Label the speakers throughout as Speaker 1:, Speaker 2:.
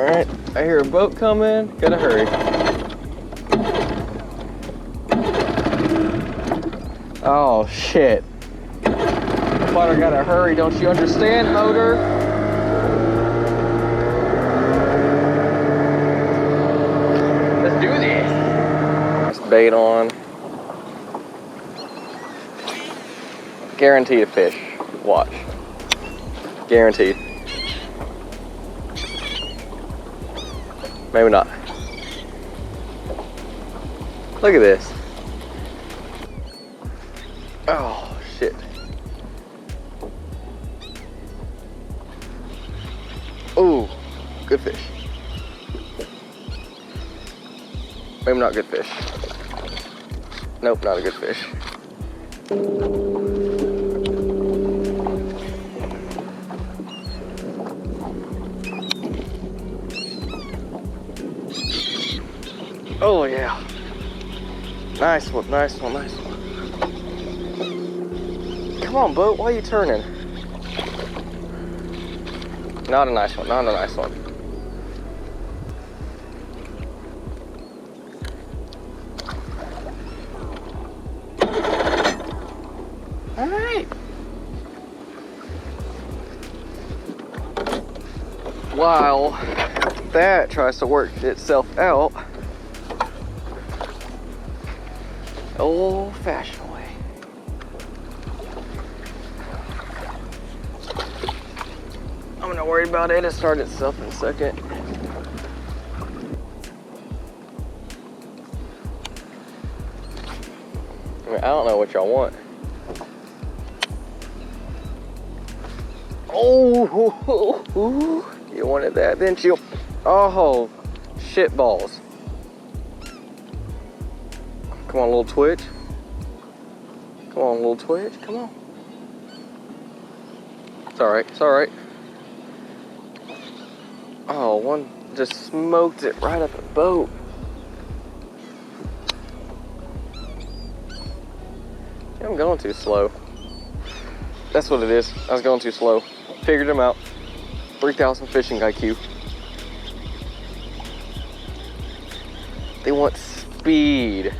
Speaker 1: Alright, I hear a boat coming. Gotta hurry. Oh, shit. But I gotta hurry, don't you understand, motor? Let's do this. Let's bait on. Guaranteed a fish. Watch. Guaranteed. Maybe not. Look at this. Oh, shit. Ooh, good fish. Maybe not good fish. Nope, not a good fish. Oh yeah. Nice one, nice one, nice one. Come on, boat, why are you turning? Not a nice one, not a nice one. All right. While that tries to work itself out, old-fashioned way. I'm not worried about it. It'll start itself in a second. I mean, I don't know what y'all want. Oh, you wanted that, didn't you? Oh, shit balls. Come on, little twitch. Come on, little twitch. Come on. It's all right. It's all right. Oh, one just smoked it right up the boat. I'm going too slow. That's what it is. I was going too slow. Figured him out. 3,000 fishing IQ. They want speed.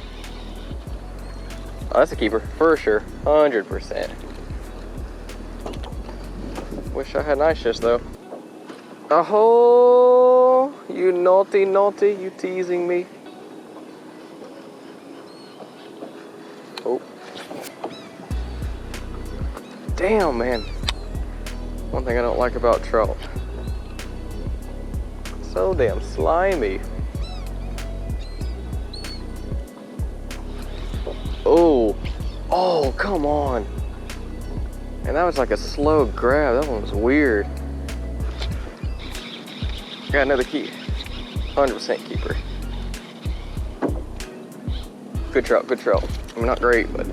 Speaker 1: Oh, that's a keeper, for sure, 100%. Wish I had nice fish though. Oh, you naughty, naughty, you teasing me. Oh. Damn, man. One thing I don't like about trout. So damn slimy. Oh, come on. And that was like a slow grab. That one was weird. Got another key. 100% keeper. Good trout, good trout. I mean, not great, but.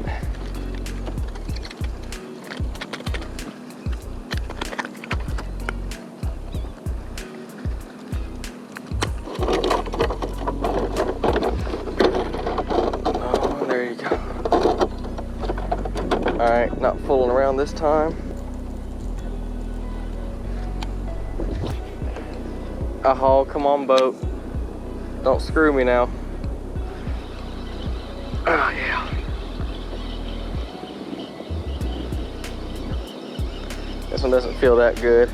Speaker 1: All right, not fooling around this time. Oh, come on, boat. Don't screw me now. Oh, yeah. This one doesn't feel that good.